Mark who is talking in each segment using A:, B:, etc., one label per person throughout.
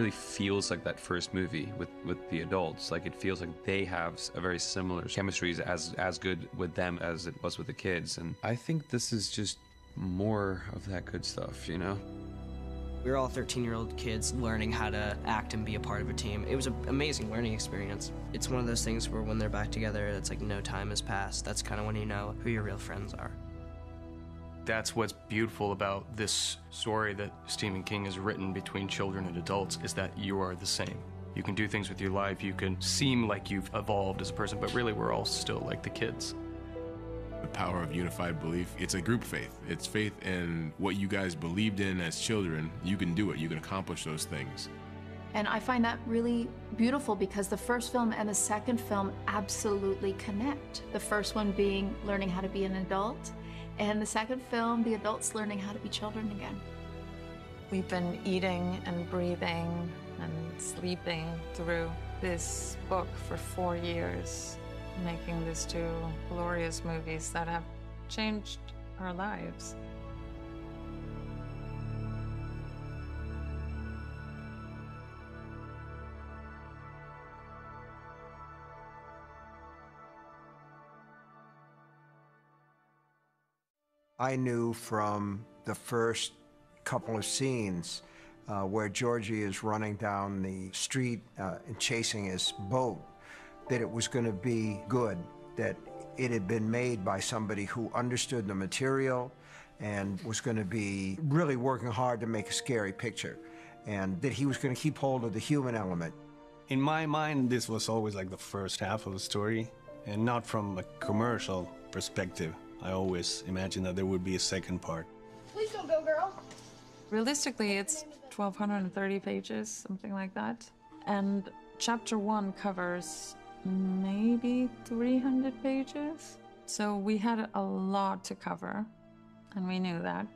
A: really feels like that first movie with the adults. Like, it feels like they have a very similar chemistry as good with them as it was with the kids. And I think this is just more of that good stuff, you know?
B: We were all 13-year-old kids learning how to act and be a part of a team. It was an amazing learning experience. It's one of those things where when they're back together, it's like no time has passed. That's kind of when you know who your real friends are.
C: That's what's beautiful about this story that Stephen King has written between children and adults, is that you are the same. You can do things with your life, you can seem like you've evolved as a person, but really we're all still like the kids.
D: The power of unified belief. It's a group faith. It's faith in what you guys believed in as children. You can do it. You can accomplish those things.
E: And I find that really beautiful because the first film and the second film absolutely connect. The first one being learning how to be an adult, and the second film, the adults learning how to be children again.
F: We've been eating and breathing and sleeping through this book for 4 years, making these two glorious movies that have changed our lives.
G: I knew from the first couple of scenes where Georgie is running down the street and chasing his boat, that it was going to be good, that it had been made by somebody who understood the material and was going to be really working hard to make a scary picture, and that he was going to keep hold of the human element.
H: In my mind, this was always like the first half of the story, and not from a commercial perspective. I always imagined that there would be a second part.
I: Please don't go, girl.
F: Realistically, it's 1,230 pages, something like that. And chapter 1 covers maybe 300 pages. So we had a lot to cover, and we knew that.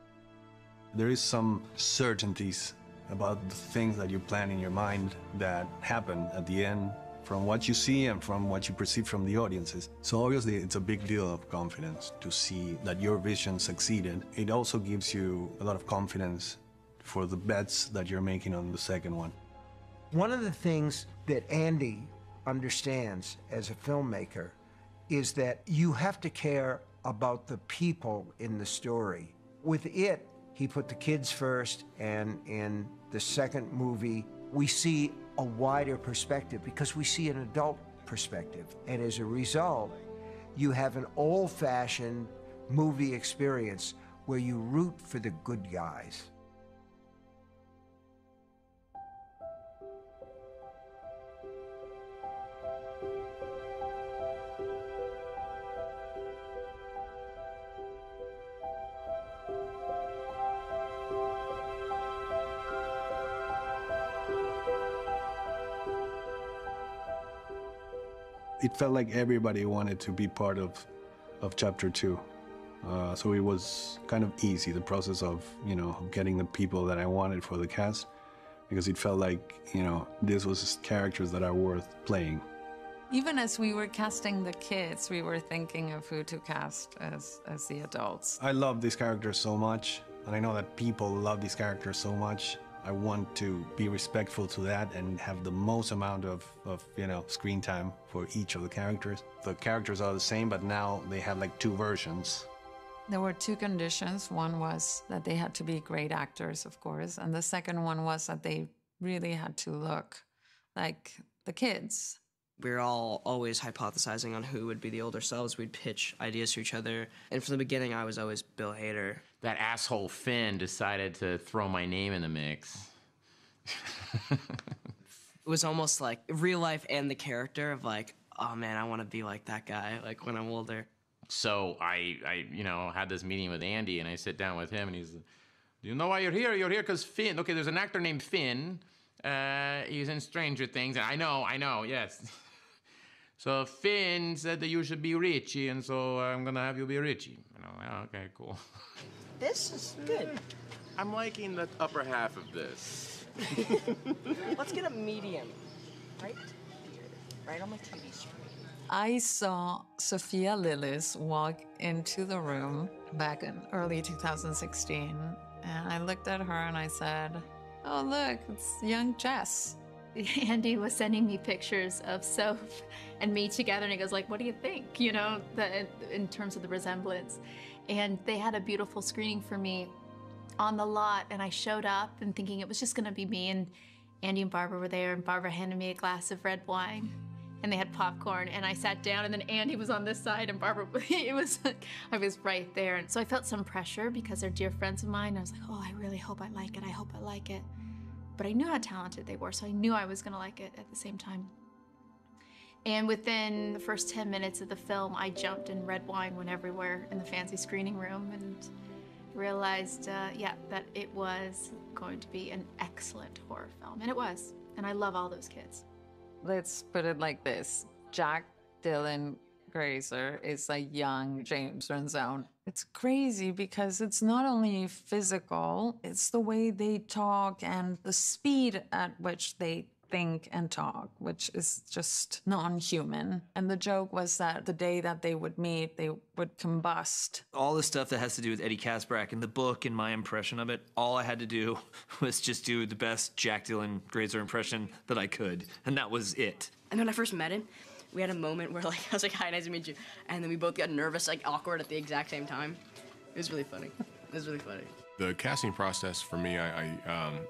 H: There is some certainties about the things that you plan in your mind that happen at the end from what you see and from what you perceive from the audiences. So obviously it's a big deal of confidence to see that your vision succeeded. It also gives you a lot of confidence for the bets that you're making on the second one.
G: One of the things that Andy understands as a filmmaker is that you have to care about the people in the story. With it, he put the kids first, and in the second movie, we see a wider perspective because we see an adult perspective. And as a result, you have an old-fashioned movie experience where you root for the good guys.
H: It felt like everybody wanted to be part of chapter 2. So it was kind of easy, the process of, getting the people that I wanted for the cast, because it felt like, this was characters that are worth playing.
F: Even as we were casting the kids, we were thinking of who to cast as the adults.
H: I love these characters so much, and I know that people love these characters so much. I want to be respectful to that and have the most amount of screen time for each of the characters. The characters are the same, but now they have like 2 versions.
F: There were 2 conditions. One was that they had to be great actors, of course, and the second one was that they really had to look like the kids.
B: We were all always hypothesizing on who would be the older selves. We'd pitch ideas to each other. And from the beginning, I was always Bill Hader.
J: That asshole Finn decided to throw my name in the mix.
B: It was almost like real life and the character of like, oh man, I want to be like that guy, like when I'm older.
J: So I had this meeting with Andy, and I sit down with him, and he's, do you know why you're here? You're here because Finn, okay, there's an actor named Finn. He's in Stranger Things. And I know, yes. So Finn said that you should be Richie, and so I'm gonna have you be Richie. Okay, cool.
I: This is good.
J: I'm liking the upper half of this.
I: Let's get a medium. Right here. Right on my TV screen.
F: I saw Sophia Lillis walk into the room back in early 2016, and I looked at her and I said, oh look, it's young Jess.
E: Andy was sending me pictures of Soph and me together, and he goes like, what do you think, you know, in terms of the resemblance. And they had a beautiful screening for me on the lot, and I showed up and thinking it was just gonna be me, and Andy and Barbara were there, and Barbara handed me a glass of red wine, and they had popcorn, and I sat down, and then Andy was on this side, and Barbara, it was like, I was right there. And so I felt some pressure because they're dear friends of mine. I was like, oh, I really hope I like it, I hope I like it. But I knew how talented they were, so I knew I was gonna like it at the same time. And within the first 10 minutes of the film, I jumped and red wine went everywhere in the fancy screening room, and realized, yeah, that it was going to be an excellent horror film. And it was. And I love all those kids.
F: Let's put it like this. Jack Dylan Grazer is a young James Renzone. It's crazy because it's not only physical, it's the way they talk and the speed at which they think and talk, which is just non-human. And the joke was that the day that they would meet, they would combust.
K: All the stuff that has to do with Eddie Kaspbrak in the book and my impression of it, all I had to do was just do the best Jack Dylan Grazer impression that I could, and that was it.
I: And when I first met him, we had a moment where like I was like, hi, nice to meet you. And then we both got nervous, like awkward at the exact same time. It was really funny. It was really funny.
D: The casting process for me,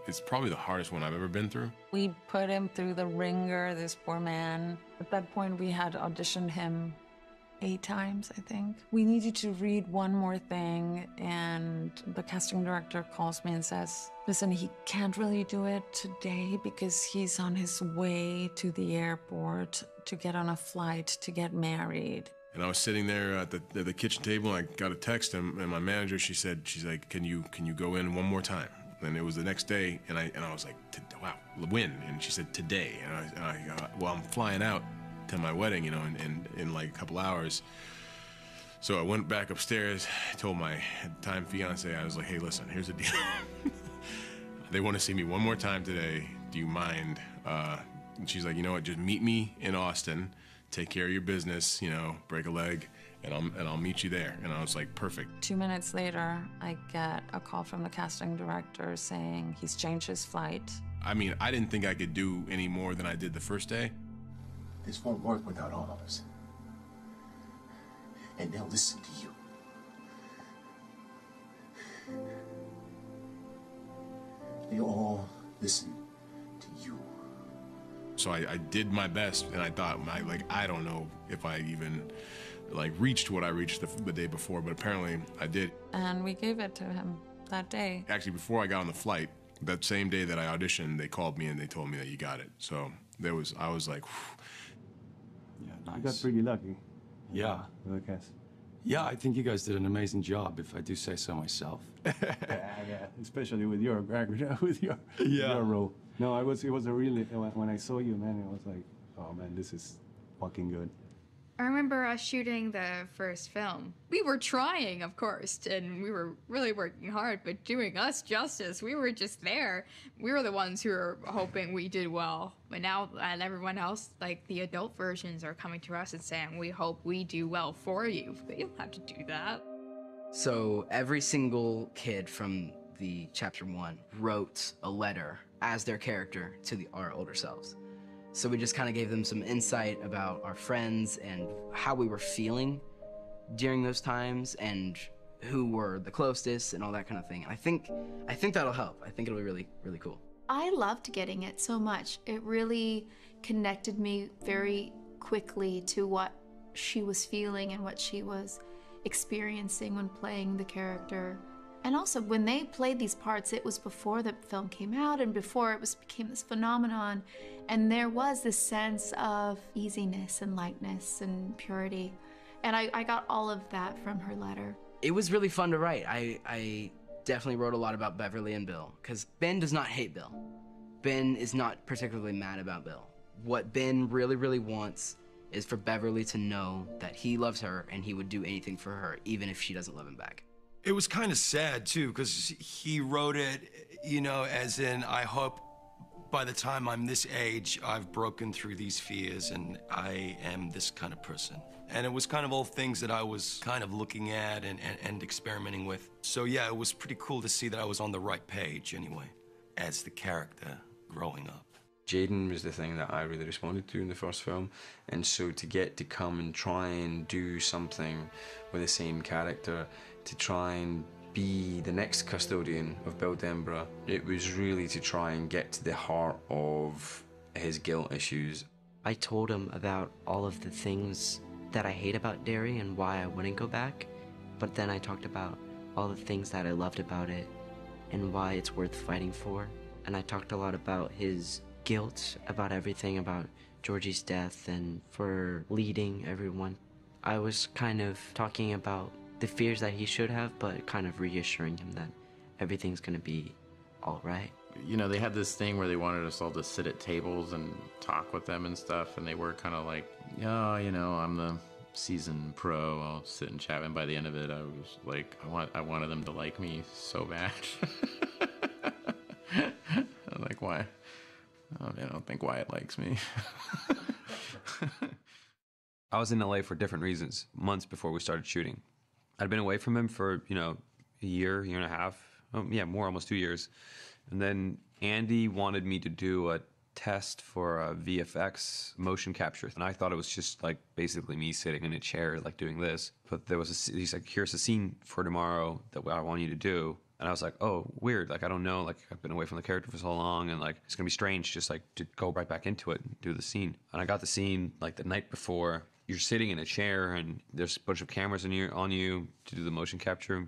D: it's probably the hardest one I've ever been through.
F: We put him through the ringer, this poor man. At that point, we had auditioned him 8 times, I think. We needed to read one more thing, and the casting director calls me and says, listen, he can't really do it today because he's on his way to the airport to get on a flight to get married.
D: And I was sitting there at the kitchen table, and I got a text, and my manager, she's like, can you go in one more time? And it was the next day, and I was like, wow, when? And she said, today. And I well, I'm flying out to my wedding, you know, in like a couple hours. So I went back upstairs, told my at the time fiance, I was like, hey, listen, here's the deal. They want to see me one more time today. Do you mind? And she's like, you know what, just meet me in Austin. Take care of your business, you know, break a leg, and I'll meet you there. And I was like, perfect.
F: 2 minutes later, I get a call from the casting director saying he's changed his flight.
D: I mean, I didn't think I could do any more than I did the first day.
L: This won't work without all of us. And they'll listen to you. They all listen to you.
D: So I did my best, and I thought, I don't know if I even reached what I reached the day before, but apparently I did.
F: And we gave it to him that day.
D: Actually, before I got on the flight, that same day that I auditioned, they called me and they told me that you got it. So I was like, whew.
M: Yeah, nice. You got pretty lucky. Yeah. I guess.
N: Yeah, I think you guys did an amazing job, if I do say so myself.
M: Yeah, especially with your background, with your role. No, it was a really, when I saw you, man, it was like, oh man, this is fucking good.
O: I remember us shooting the first film. We were trying, of course, and we were really working hard, but doing us justice, we were just there. We were the ones who were hoping we did well. But now everyone else, like the adult versions, are coming to us and saying, we hope we do well for you. But you don't have to do that.
B: So every single kid from the chapter 1 wrote a letter as their character to our older selves. So we just kind of gave them some insight about our friends and how we were feeling during those times and who were the closest and all that kind of thing. And I think that'll help. I think it'll be really, really cool.
E: I loved getting it so much. It really connected me very quickly to what she was feeling and what she was experiencing when playing the character. And also, when they played these parts, it was before the film came out and before it became this phenomenon. And there was this sense of easiness and lightness and purity. And I got all of that from her letter.
B: It was really fun to write. I definitely wrote a lot about Beverly and Bill, because Ben does not hate Bill. Ben is not particularly mad about Bill. What Ben really, really wants is for Beverly to know that he loves her and he would do anything for her, even if she doesn't love him back.
N: It was kind of sad, too, because he wrote it, you know, as in, I hope by the time I'm this age, I've broken through these fears and I am this kind of person. And it was kind of all things that I was kind of looking at and experimenting with. So yeah, it was pretty cool to see that I was on the right page anyway. as the character growing up.
P: Jaden was the thing that I really responded to in the first film, and so to get to come and try and do something with the same character, to try and be the next custodian of Bill Denborough, it was really to try and get to the heart of his guilt issues.
B: I told him about all of the things that I hate about Derry and why I wouldn't go back, but then I talked about all the things that I loved about it and why it's worth fighting for. And I talked a lot about his guilt, about everything, about Georgie's death and for leading everyone. I was kind of talking about the fears that he should have, but kind of reassuring him that everything's gonna be all right.
J: You know, they had this thing where they wanted us all to sit at tables and talk with them and stuff, and they were kind of like, oh, you know, I'm the seasoned pro, I'll sit and chat. And by the end of it, I was like, I wanted them to like me so bad. I'm like, why? Oh, I don't think Wyatt likes me.
A: I was in LA for different reasons, months before we started shooting. I'd been away from him for, you know, a year and a half. Oh, yeah, more, almost 2 years. And then Andy wanted me to do a test for a VFX motion capture. And I thought it was just like basically me sitting in a chair, like doing this. But there was he's like, here's a scene for tomorrow that I want you to do. And I was like, oh, weird. Like, I don't know. Like, I've been away from the character for so long, and like, it's gonna be strange just like to go right back into it and do the scene. And I got the scene like the night before. You're sitting in a chair, and there's a bunch of cameras on you to do the motion capture.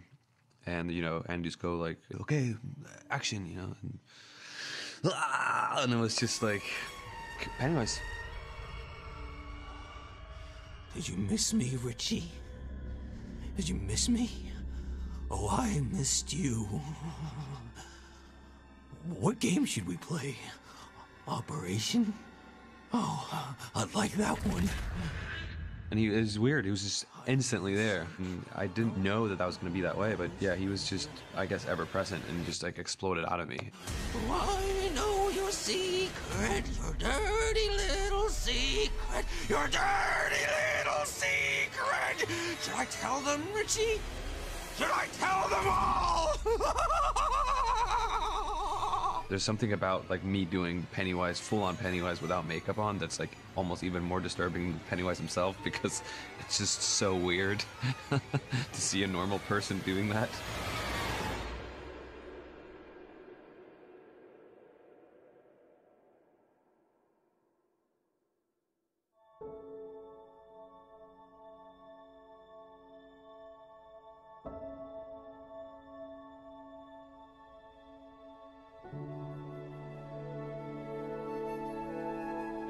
A: And, you know, and just go like, okay, action, you know. And it was just like, Pennywise.
Q: Did you miss me, Richie? Did you miss me? Oh, I missed you. What game should we play? Operation? Oh, I'd like that one.
A: And it was weird. He was just instantly there. And I didn't know that was going to be that way, but yeah, he was just, I guess, ever present and just like exploded out of me.
Q: Oh, I know your secret, your dirty little secret, your dirty little secret. Should I tell them, Richie? Should I tell them all?
A: There's something about like me doing Pennywise, full-on Pennywise without makeup on that's like almost even more disturbing than Pennywise himself, because it's just so weird to see a normal person doing that.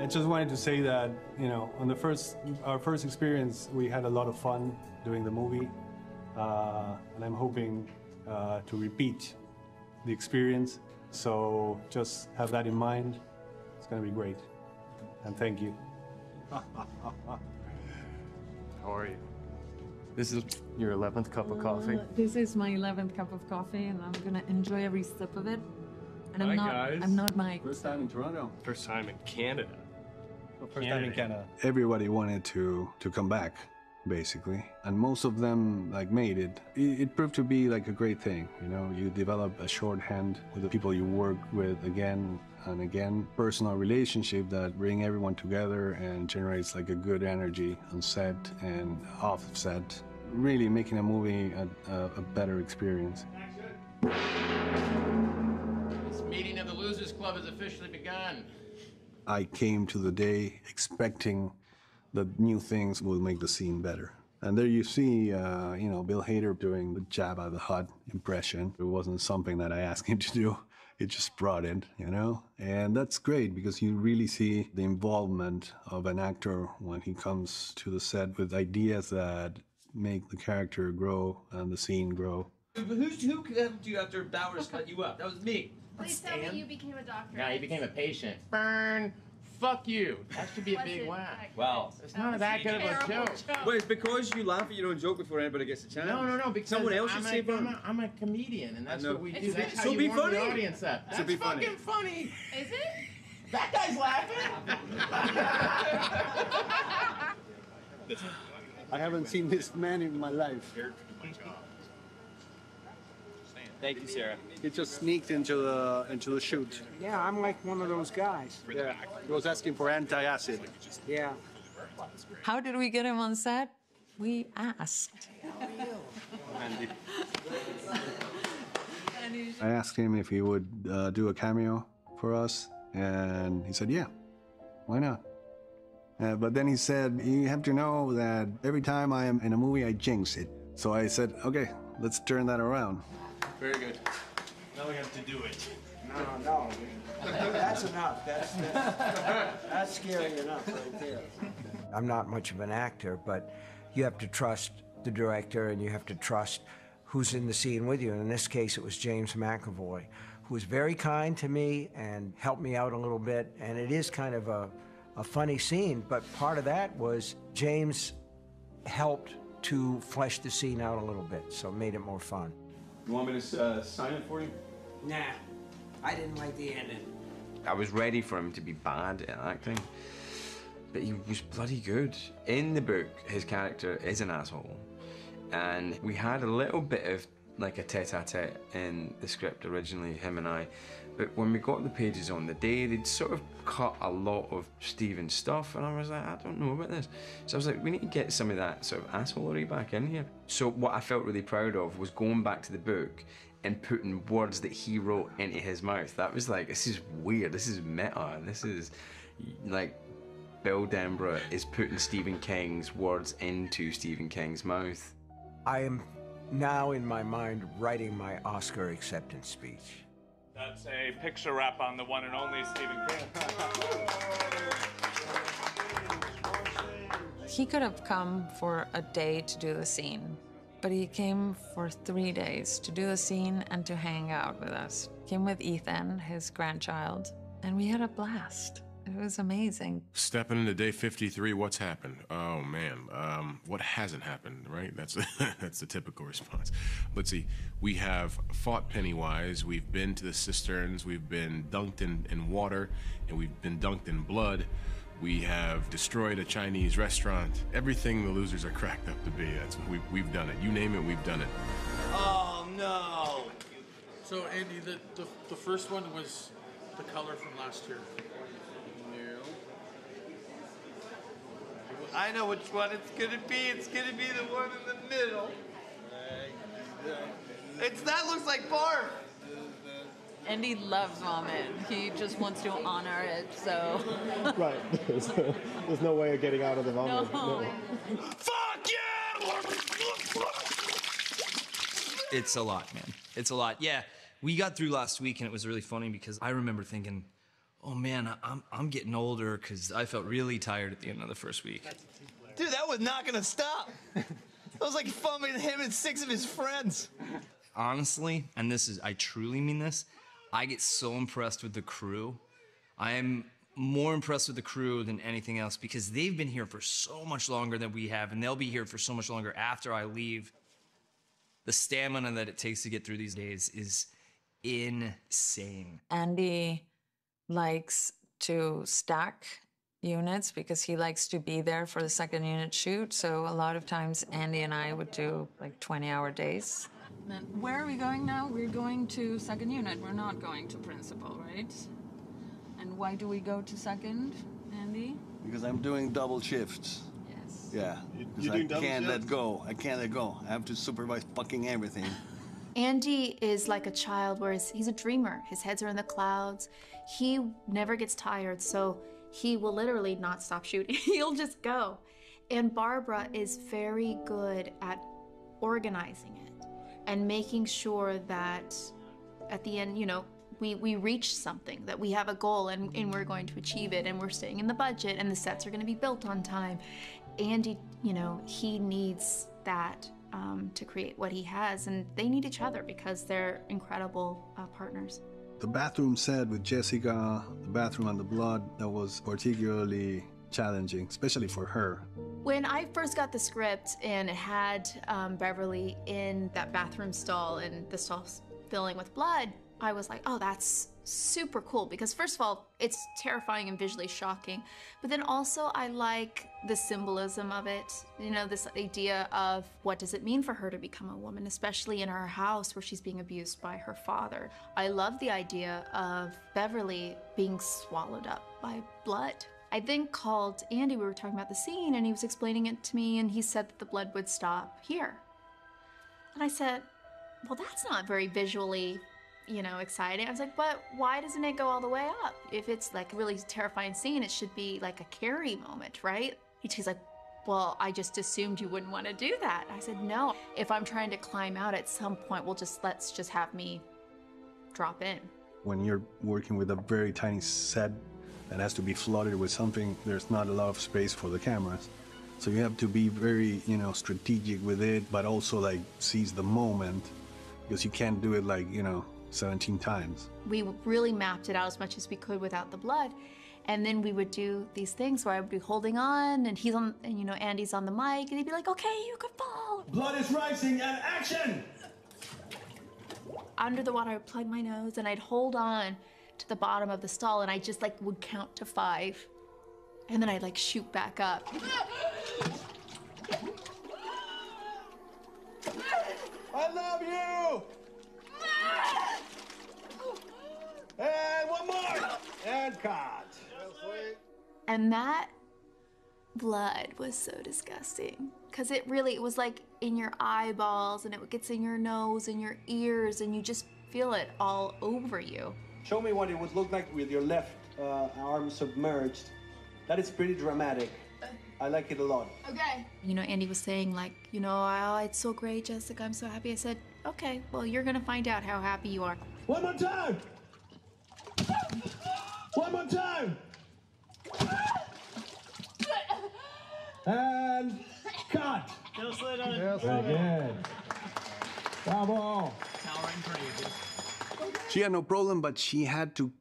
M: I just wanted to say that, you know, on our first experience, we had a lot of fun doing the movie, and I'm hoping to repeat the experience. So just have that in mind. It's going to be great, and thank you.
C: How are you? This is your 11th cup of coffee.
F: This is my 11th cup of coffee, and I'm gonna enjoy every sip of it. And
C: Hi, guys.
F: I'm not Mike.
M: First time in Toronto.
C: First time in Canada.
M: First time in Canada.
H: Everybody wanted to come back, basically, and most of them like made it. It proved to be like a great thing, you know. You develop a shorthand with the people you work with again and again, personal relationship that bring everyone together and generates like a good energy on set and off set, really making a movie a better experience.
J: This meeting of the Losers Club has officially begun.
H: I came to the day expecting that new things will make the scene better. And there you see, you know, Bill Hader doing the Jabba the Hutt impression. It wasn't something that I asked him to do. It just brought it, you know? And that's great because you really see the involvement of an actor when he comes to the set with ideas that make the character grow and the scene grow.
R: Who helped you after Bowers cut you up? That was me.
S: Please tell me you became a doctor.
J: Yeah, he became a patient. Burn. Fuck you. That should be a big whack.
R: Well,
J: it's not that good of a joke.
R: Wait, it's because you laugh at your own joke before anybody gets a chance.
J: No, because
R: someone else should say burn.
J: I'm a comedian, and that's what we do. That's how
R: So
J: you
R: be
J: warm
R: funny.
J: the audience up.
R: So
J: That's
R: be funny.
J: fucking funny.
S: Is it?
J: That guy's laughing.
M: I haven't seen this man in my life.
T: Thank you, Sarah.
M: He just sneaked into the shoot.
G: Yeah, I'm like one of those guys.
M: Yeah, he was asking for anti-acid.
G: Yeah.
F: How did we get him on set? We asked.
H: I asked him if he would do a cameo for us, and he said, yeah, why not? But then he said, you have to know that every time I am in a movie, I jinx it. So I said, okay, let's turn that around.
T: Very good. Now we have to do it.
G: No. That's enough. That's scary enough right there. I'm not much of an actor, but you have to trust the director and you have to trust who's in the scene with you. And in this case, it was James McAvoy, who was very kind to me and helped me out a little bit. And it is kind of a funny scene, but part of that was James helped to flesh the scene out a little bit, so it made it more fun.
T: You want me to sign it for you?
G: Nah, I didn't like the ending.
P: I was ready for him to be bad at acting, but he was bloody good. In the book, his character is an asshole, and we had a little bit of like a tete-a-tete in the script originally, him and I, but when we got the pages on the day, they'd sort of cut a lot of Stephen's stuff, and I was like, I don't know about this. So I was like, we need to get some of that sort of assholery back in here. So what I felt really proud of was going back to the book and putting words that he wrote into his mouth. That was like, this is weird, this is meta, this is like, Bill Denborough is putting Stephen King's words into Stephen King's mouth.
G: I am now in my mind writing my Oscar acceptance speech.
U: That's a picture wrap on the one and only Stephen King.
F: He could have come for a day to do the scene, but he came for 3 days to do the scene and to hang out with us. Came with Ethan, his grandchild, and we had a blast. It was amazing.
D: Stepping into day 53, what's happened? Oh man, what hasn't happened, right? That's the typical response. Let's see, we have fought Pennywise, we've been to the cisterns, we've been dunked in water, and we've been dunked in blood. We have destroyed a Chinese restaurant. Everything the losers are cracked up to be, that's what we've done it. You name it, we've done it.
T: Oh no!
V: So Andy, the first one was the color from last year.
T: I know which one it's gonna be. It's gonna be the one in the middle. That looks like barf.
W: Andy loves vomit. He just wants to honor it, so.
X: Right. There's no way of getting out of the vomit.
W: No.
T: Fuck yeah!
K: It's a lot, man. It's a lot. Yeah, we got through last week and it was really funny because I remember thinking, oh man, I'm getting older because I felt really tired at the end of the first week.
T: Dude, that was not gonna stop. That was like fun with him and 6 of his friends.
K: Honestly, and I truly mean this, I get so impressed with the crew. I am more impressed with the crew than anything else because they've been here for so much longer than we have, and they'll be here for so much longer after I leave. The stamina that it takes to get through these days is insane.
F: Andy likes to stack units because he likes to be there for the second unit shoot. So a lot of times Andy and I would do like 20-hour days.
W: Then where are we going now? We're going to second unit. We're not going to principal, right? And why do we go to second, Andy?
H: Because I'm doing double shifts.
W: Yes.
H: Yeah.
X: You're doing double
H: can't
X: shifts?
H: let go. I can't let go. I have to supervise fucking everything.
E: Andy is like a child, whereas he's a dreamer. His heads are in the clouds. He never gets tired, so he will literally not stop shooting. He'll just go. And Barbara is very good at organizing it and making sure that at the end, you know, we reach something, that we have a goal and we're going to achieve it and we're staying in the budget and the sets are going to be built on time. Andy, you know, he needs that to create what he has, and they need each other because they're incredible partners.
H: The bathroom set with Jessica, the bathroom and the blood, that was particularly challenging, especially for her.
E: When I first got the script and it had Beverly in that bathroom stall and the stall filling with blood, I was like, oh, that's super cool, because first of all, it's terrifying and visually shocking, but then also I like the symbolism of it, you know, this idea of what does it mean for her to become a woman, especially in her house where she's being abused by her father. I love the idea of Beverly being swallowed up by blood. I then called Andy, we were talking about the scene, and he was explaining it to me, and he said that the blood would stop here. And I said, well, that's not very visually, you know, exciting. I was like, but why doesn't it go all the way up? If it's like a really terrifying scene, it should be like a Carrie moment, right? He's like, well, I just assumed you wouldn't want to do that. I said, no, if I'm trying to climb out at some point, let's just have me drop in.
H: When you're working with a very tiny set that has to be flooded with something, there's not a lot of space for the cameras. So you have to be very, you know, strategic with it, but also like seize the moment, because you can't do it like, you know, 17 times.
E: We really mapped it out as much as we could without the blood. And then we would do these things where I would be holding on, and he's on, and you know, Andy's on the mic, and he'd be like, okay, you could fall.
I: Blood is rising and action!
E: Under the water, I would plug my nose, and I'd hold on to the bottom of the stall, and I just like would count to 5. And then I'd like shoot back up.
I: I love you! And one more! And cut.
E: And that blood was so disgusting. Because it was like in your eyeballs, and it gets in your nose and your ears, and you just feel it all over you.
I: Show me what it would look like with your left arm submerged. That is pretty dramatic. I like it a lot.
E: Okay. You know, Andy was saying like, you know, oh, it's so great, Jessica, I'm so happy. I said, okay, well, you're gonna find out how happy you are.
I: One more time! One more time! And cut! Very good. Bravo!
H: She had no problem, but she had to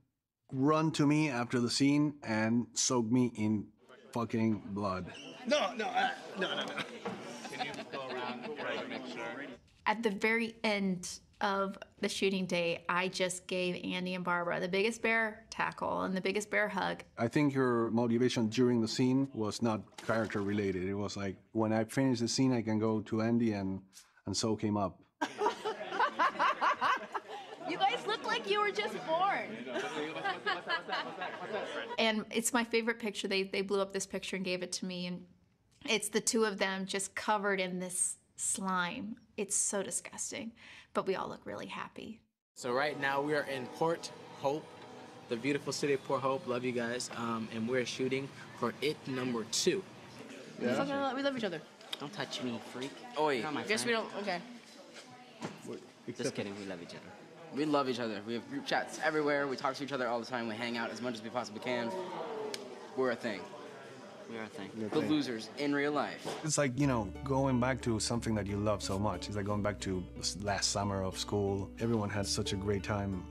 H: run to me after the scene and soak me in fucking blood.
I: No.
U: Can you go around right to make sure?
E: At the very end of the shooting day, I just gave Andy and Barbara the biggest bear tackle and the biggest bear hug.
H: I think her motivation during the scene was not character related. It was like, when I finish the scene, I can go to Andy and soak him up.
E: You guys look like you were just born. And it's my favorite picture. They blew up this picture and gave it to me, and it's the two of them just covered in this slime. It's so disgusting, but we all look really happy.
L: So right now we are in Port Hope, the beautiful city of Port Hope. Love you guys. And we're shooting for It #2.
N: Yeah. We love each other. Don't touch me, freak.
L: Oh, yeah.
N: Guess we don't. Okay.
L: Just kidding. We love each other.
N: We love each other. We have group chats everywhere. We talk to each other all the time. We hang out as much as we possibly can. We're a thing.
L: We are a thing.
N: The losers in real life.
H: It's like, you know, going back to something that you love so much. It's like going back to last summer of school. Everyone had such a great time.